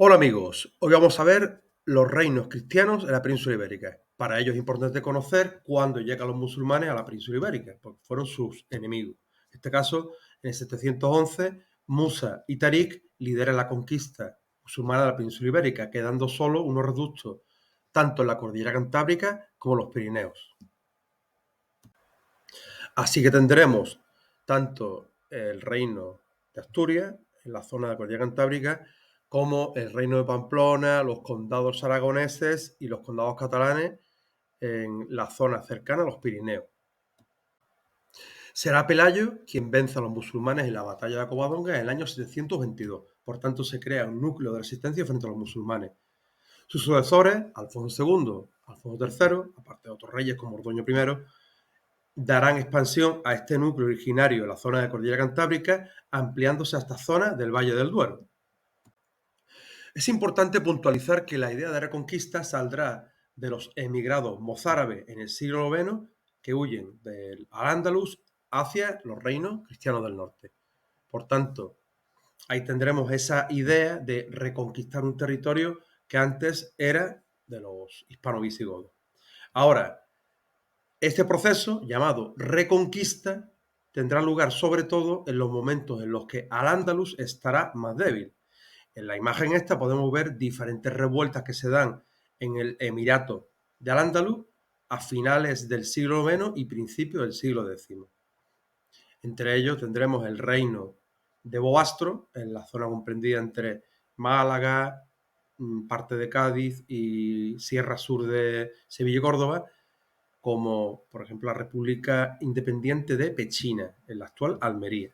Hola amigos, hoy vamos a ver los reinos cristianos en la península ibérica. Para ello es importante conocer cuándo llegan los musulmanes a la península ibérica, porque fueron sus enemigos. En este caso, en el 711, Musa y Tarik lideran la conquista musulmana de la península ibérica, quedando solo unos reductos, tanto en la cordillera Cantábrica como en los Pirineos. Así que tendremos tanto el reino de Asturias, en la zona de la cordillera Cantábrica, como el reino de Pamplona, los condados aragoneses y los condados catalanes en la zona cercana a los Pirineos. Será Pelayo quien vence a los musulmanes en la batalla de Covadonga en el año 722. Por tanto, se crea un núcleo de resistencia frente a los musulmanes. Sus sucesores, Alfonso II, Alfonso III, aparte de otros reyes como Ordoño I, darán expansión a este núcleo originario en la zona de Cordillera Cantábrica, ampliándose hasta zonas del Valle del Duero. Es importante puntualizar que la idea de reconquista saldrá de los emigrados mozárabes en el siglo IX que huyen del Al-Ándalus hacia los reinos cristianos del norte. Por tanto, ahí tendremos esa idea de reconquistar un territorio que antes era de los hispano-visigodos. Ahora, este proceso, llamado reconquista, tendrá lugar sobre todo en los momentos en los que Al-Ándalus estará más débil. En la imagen esta podemos ver diferentes revueltas que se dan en el Emirato de Al-Ándalus a finales del siglo IX y principios del siglo X. Entre ellos tendremos el reino de Bobastro, en la zona comprendida entre Málaga, parte de Cádiz y Sierra Sur de Sevilla y Córdoba, como por ejemplo la República Independiente de Pechina, en la actual Almería.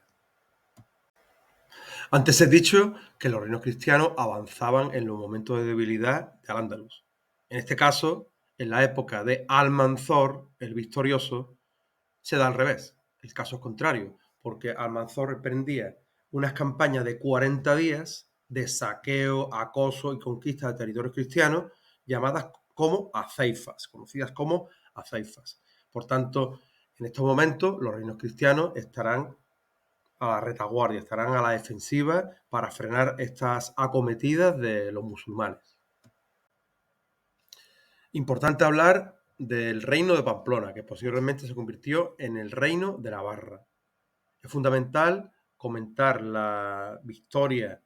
Antes he dicho que los reinos cristianos avanzaban en los momentos de debilidad de Al-Ándalus. En este caso, en la época de Almanzor, el victorioso, se da al revés. El caso es contrario, porque Almanzor emprendía unas campañas de 40 días de saqueo, acoso y conquista de territorios cristianos llamadas como aceifas, conocidas como aceifas. Por tanto, en estos momentos los reinos cristianos estarán a la retaguardia, estarán a la defensiva para frenar estas acometidas de los musulmanes. Importante hablar del reino de Pamplona, que posiblemente se convirtió en el reino de Navarra. Es fundamental comentar la victoria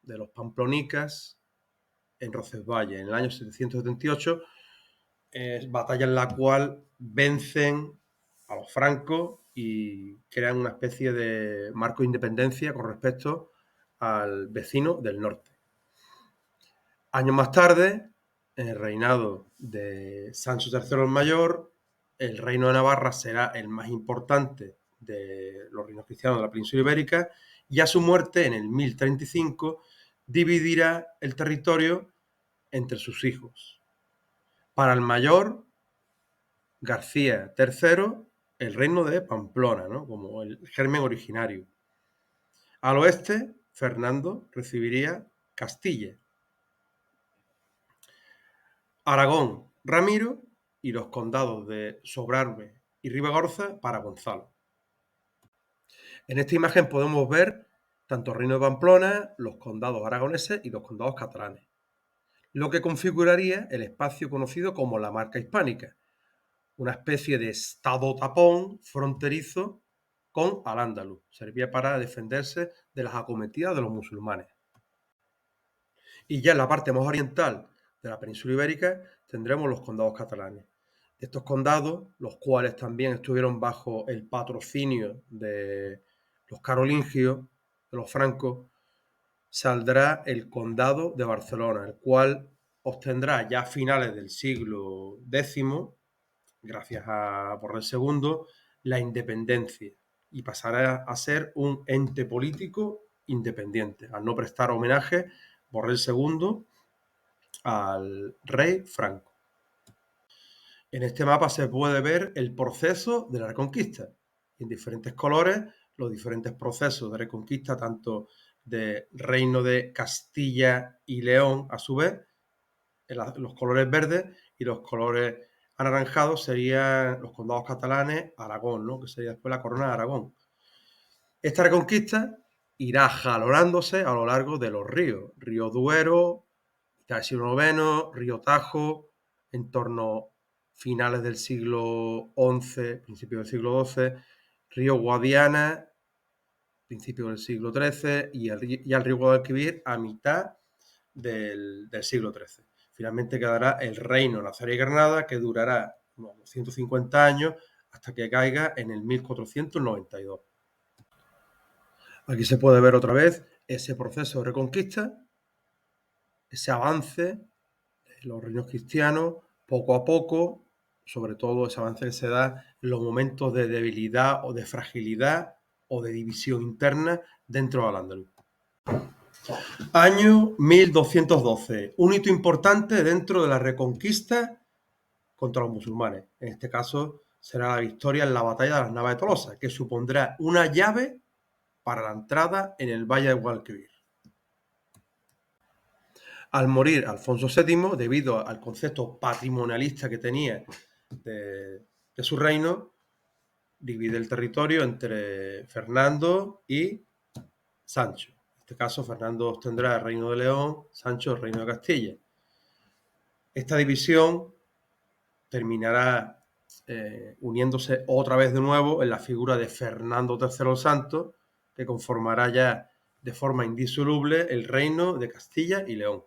de los pamplonicas en Roncesvalles en el año 778, batalla en la cual vencen a los francos y crean una especie de marco de independencia con respecto al vecino del norte. Años más tarde, en el reinado de Sancho III el Mayor, el reino de Navarra será el más importante de los reinos cristianos de la península ibérica y a su muerte, en el 1035, dividirá el territorio entre sus hijos. Para el mayor, García III, el reino de Pamplona, ¿no?, como el germen originario. Al oeste, Fernando recibiría Castilla. Aragón, Ramiro, y los condados de Sobrarbe y Ribagorza para Gonzalo. En esta imagen podemos ver tanto el reino de Pamplona, los condados aragoneses y los condados catalanes, lo que configuraría el espacio conocido como la Marca Hispánica, una especie de estado tapón fronterizo con Al-Ándalus. Servía para defenderse de las acometidas de los musulmanes. Y ya en la parte más oriental de la península ibérica tendremos los condados catalanes. De estos condados, los cuales también estuvieron bajo el patrocinio de los carolingios, de los francos, saldrá el condado de Barcelona, el cual obtendrá ya a finales del siglo X, gracias a Borrell II, la independencia y pasará a ser un ente político independiente, al no prestar homenaje Borrell II al rey Franco. En este mapa se puede ver el proceso de la reconquista, en diferentes colores, los diferentes procesos de reconquista, tanto del reino de Castilla y León, a su vez, los colores verdes, y los colores anaranjados serían los condados catalanes, Aragón, ¿no?, que sería después la corona de Aragón. Esta reconquista irá jalonándose a lo largo de los ríos. Río Duero, mitad del siglo IX, río Tajo, en torno finales del siglo XI, principios del siglo XII, río Guadiana, principios del siglo XIII, y al río Guadalquivir a mitad del siglo XIII. Finalmente quedará el reino nazarí y Granada, que durará unos 250 años hasta que caiga en el 1492. Aquí se puede ver otra vez ese proceso de reconquista, ese avance de los reinos cristianos poco a poco, sobre todo ese avance que se da en los momentos de debilidad o de fragilidad o de división interna dentro del Al-Ándalus. Año 1212, un hito importante dentro de la reconquista contra los musulmanes. En este caso será la victoria en la batalla de las Navas de Tolosa, que supondrá una llave para la entrada en el Valle de Guadalquivir. Al morir Alfonso VII, debido al concepto patrimonialista que tenía de su reino, divide el territorio entre Fernando y Sancho. En este caso, Fernando obtendrá el reino de León, Sancho el reino de Castilla. Esta división terminará uniéndose otra vez de nuevo en la figura de Fernando III el Santo, que conformará ya de forma indisoluble el reino de Castilla y León.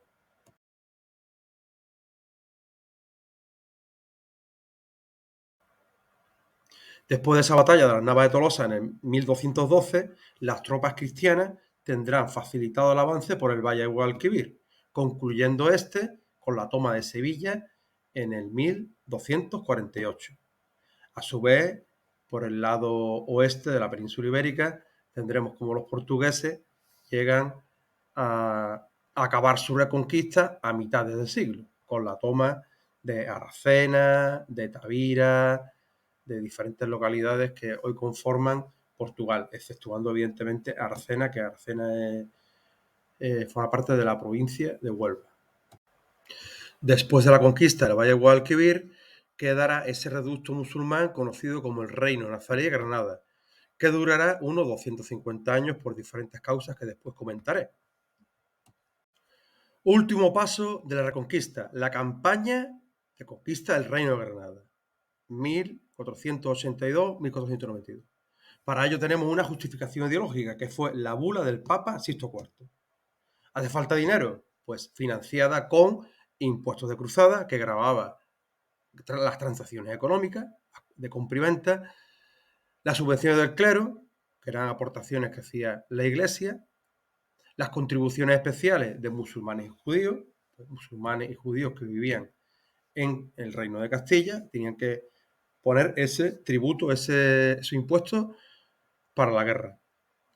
Después de esa batalla de las Navas de Tolosa en el 1212, las tropas cristianas tendrán facilitado el avance por el Valle de Guadalquivir, concluyendo este con la toma de Sevilla en el 1248. A su vez, por el lado oeste de la península ibérica, tendremos como los portugueses llegan a acabar su reconquista a mitades del siglo, con la toma de Aracena, de Tavira, de diferentes localidades que hoy conforman Portugal, exceptuando evidentemente Aracena, que Aracena forma parte de la provincia de Huelva. Después de la conquista del Valle de Guadalquivir, quedará ese reducto musulmán conocido como el Reino Nazarí de Granada, que durará unos 250 años por diferentes causas que después comentaré. Último paso de la reconquista, la campaña de conquista del Reino de Granada, 1482-1492. Para ello tenemos una justificación ideológica, que fue la bula del Papa Sixto IV. ¿Hace falta dinero? Pues financiada con impuestos de cruzada que gravaba las transacciones económicas de compra y venta, las subvenciones del clero, que eran aportaciones que hacía la Iglesia, las contribuciones especiales de musulmanes y judíos que vivían en el Reino de Castilla, tenían que poner ese tributo, ese impuesto para la guerra.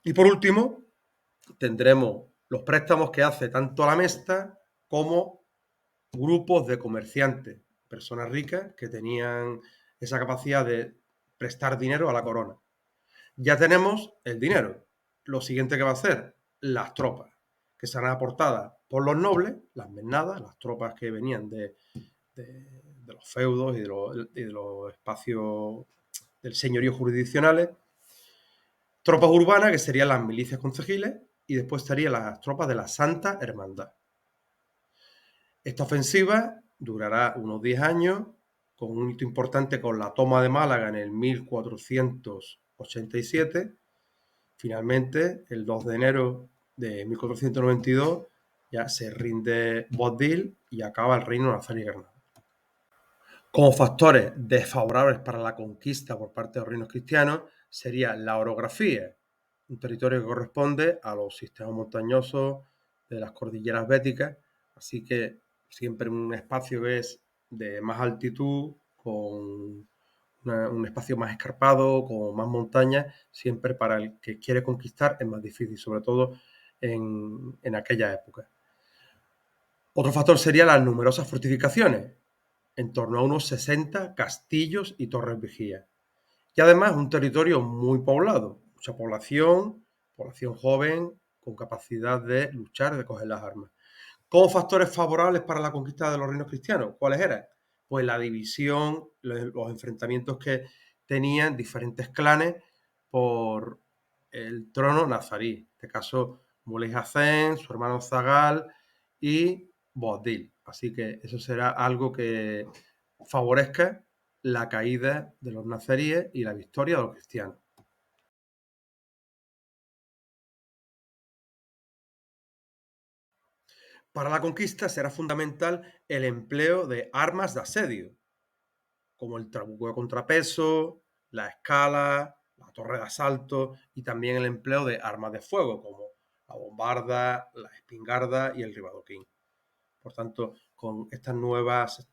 Y por último, tendremos los préstamos que hace tanto la Mesta como grupos de comerciantes, personas ricas que tenían esa capacidad de prestar dinero a la corona. Ya tenemos el dinero. Lo siguiente que va a hacer, las tropas, que serán aportadas por los nobles, las mesnadas, las tropas que venían de los feudos y de los espacios del señorío jurisdiccionales, tropas urbanas, que serían las milicias concejiles, y después estarían las tropas de la Santa Hermandad. Esta ofensiva durará unos 10 años, con un hito importante con la toma de Málaga en el 1487. Finalmente, el 2 de enero de 1492, ya se rinde Boabdil y acaba el reino nazarí y Granada. Como factores desfavorables para la conquista por parte de los reinos cristianos sería la orografía, un territorio que corresponde a los sistemas montañosos de las cordilleras béticas, así que siempre un espacio que es de más altitud, con un espacio más escarpado, con más montañas, siempre para el que quiere conquistar es más difícil, sobre todo en aquella época. Otro factor sería las numerosas fortificaciones, en torno a unos 60 castillos y torres vigías. Y además un territorio muy poblado, mucha población joven, con capacidad de luchar, de coger las armas. ¿Como factores favorables para la conquista de los reinos cristianos? ¿Cuáles eran? Pues la división, los enfrentamientos que tenían diferentes clanes por el trono nazarí. En este caso Muley Hacén, su hermano Zagal y Boabdil. Así que eso será algo que favorezca la caída de los nazaríes y la victoria de los cristianos. Para la conquista será fundamental el empleo de armas de asedio, como el trabuco de contrapeso, la escala, la torre de asalto y también el empleo de armas de fuego, como la bombarda, la espingarda y el ribadoquín. Por tanto, con estas nuevas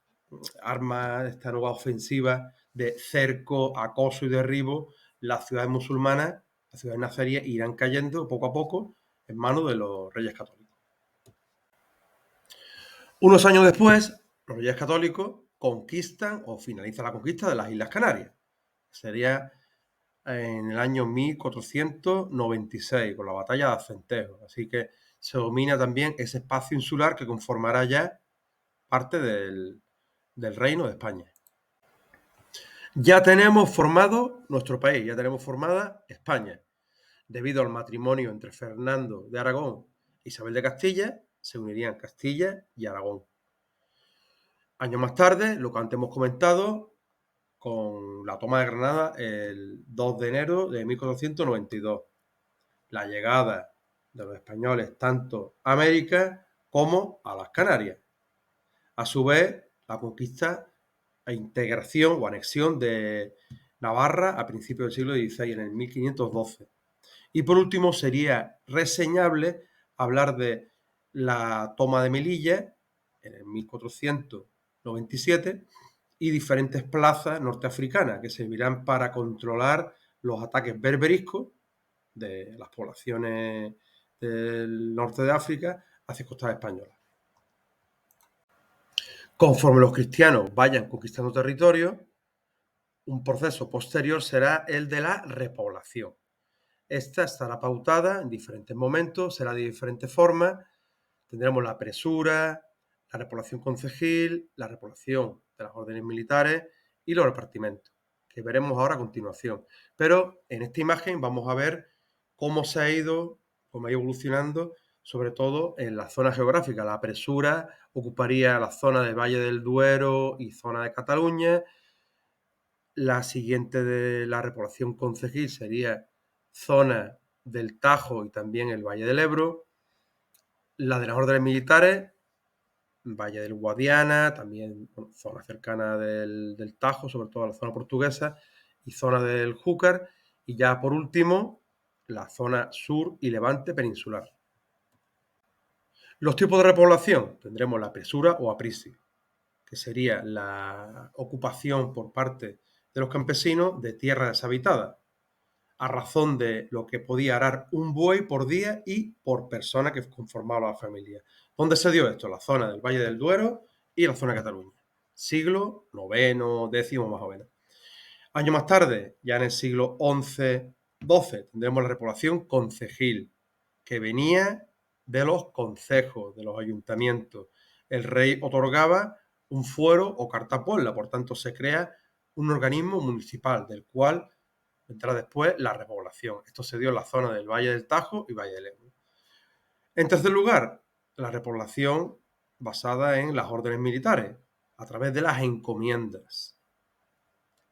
armas, esta nueva ofensiva de cerco, acoso y derribo, las ciudades musulmanas, las ciudades nazaríes, irán cayendo poco a poco en manos de los reyes católicos. Unos años después, los reyes católicos conquistan o finalizan la conquista de las Islas Canarias. Sería en el año 1496, con la batalla de Acentejo. Así que se domina también ese espacio insular que conformará ya parte del Reino de España. Ya tenemos formado nuestro país, ya tenemos formada España. Debido al matrimonio entre Fernando de Aragón e Isabel de Castilla, se unirían Castilla y Aragón. Años más tarde, lo que antes hemos comentado, con la toma de Granada el 2 de enero de 1492. La llegada de los españoles tanto a América como a las Canarias. A su vez, la conquista e integración o anexión de Navarra a principios del siglo XVI, en el 1512. Y por último, sería reseñable hablar de la toma de Melilla en el 1497 y diferentes plazas norteafricanas que servirán para controlar los ataques berberiscos de las poblaciones del norte de África hacia costas españolas. Conforme los cristianos vayan conquistando territorio, un proceso posterior será el de la repoblación. Esta estará pautada en diferentes momentos, será de diferentes formas. Tendremos la presura, la repoblación concejil, la repoblación de las órdenes militares y los repartimentos, que veremos ahora a continuación. Pero en esta imagen vamos a ver cómo ha ido evolucionando, sobre todo en la zona geográfica. La presura ocuparía la zona del Valle del Duero y zona de Cataluña. La siguiente de la repoblación concejil sería zona del Tajo y también el Valle del Ebro. La de las órdenes militares, Valle del Guadiana, también zona cercana del Tajo, sobre todo la zona portuguesa, y zona del Júcar. Y ya por último, la zona sur y levante peninsular. Los tipos de repoblación, tendremos la presura o aprisio, que sería la ocupación por parte de los campesinos de tierra deshabitada, a razón de lo que podía arar un buey por día y por persona que conformaba la familia. ¿Dónde se dio esto? La zona del Valle del Duero y la zona de Cataluña. Siglo IX, X más o menos. Años más tarde, ya en el siglo XI-XII, tendremos la repoblación concejil, que venía de los concejos, de los ayuntamientos. El rey otorgaba un fuero o cartapuebla, por tanto se crea un organismo municipal del cual vendrá después la repoblación. Esto se dio en la zona del Valle del Tajo y Valle del Ebro. En tercer lugar, la repoblación basada en las órdenes militares, a través de las encomiendas.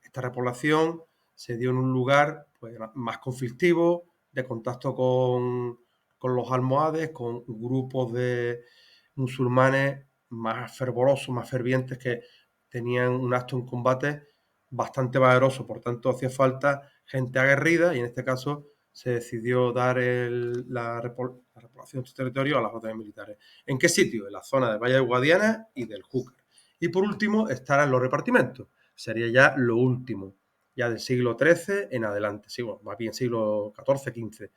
Esta repoblación se dio en un lugar pues, más conflictivo, de contacto con los almohades, con grupos de musulmanes más fervorosos, más fervientes, que tenían un acto en combate bastante valeroso. Por tanto, hacía falta gente aguerrida y en este caso se decidió dar la repoblación de este territorio a las órdenes militares. ¿En qué sitio? En la zona del Valle de Guadiana y del Júcar. Y por último estarán los repartimentos. Sería ya lo último, ya del siglo XIII en adelante, sí, bueno, más bien siglo XIV-XV.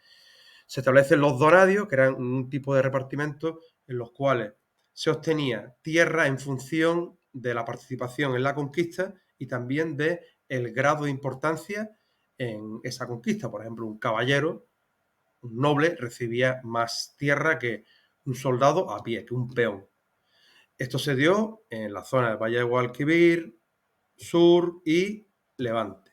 Se establecen los donadios, que eran un tipo de repartimento en los cuales se obtenía tierra en función de la participación en la conquista y también de el grado de importancia en esa conquista. Por ejemplo, un caballero, un noble, recibía más tierra que un soldado a pie, que un peón. Esto se dio en la zona del Valle de Guadalquivir, sur y levante.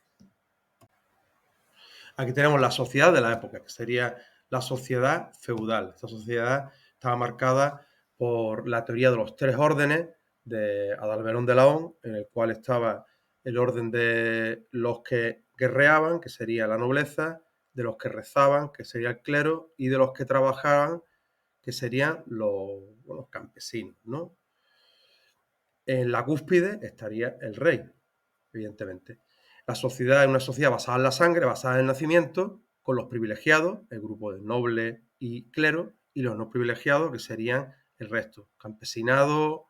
Aquí tenemos la sociedad de la época, que sería la sociedad feudal. Esta sociedad estaba marcada por la teoría de los tres órdenes de Adalberón de Laón, en el cual estaba el orden de los que guerreaban, que sería la nobleza, de los que rezaban, que sería el clero, y de los que trabajaban, que serían los campesinos, ¿no? En la cúspide estaría el rey, evidentemente. La sociedad es una sociedad basada en la sangre, basada en el nacimiento, con los privilegiados, el grupo de noble y clero, y los no privilegiados, que serían el resto, campesinado,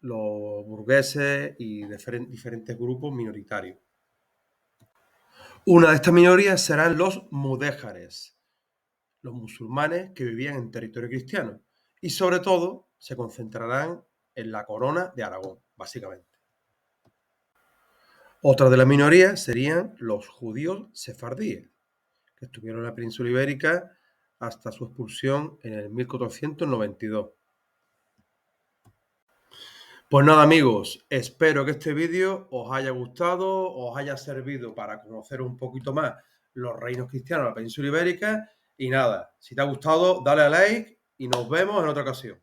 los burgueses y diferentes grupos minoritarios. Una de estas minorías serán los mudéjares, los musulmanes que vivían en territorio cristiano, y sobre todo se concentrarán en la corona de Aragón, básicamente. Otra de las minorías serían los judíos sefardíes, que estuvieron en la península ibérica hasta su expulsión en el 1492. Pues nada, amigos, espero que este vídeo os haya gustado, os haya servido para conocer un poquito más los reinos cristianos de la península ibérica. Y nada, si te ha gustado, dale a like y nos vemos en otra ocasión.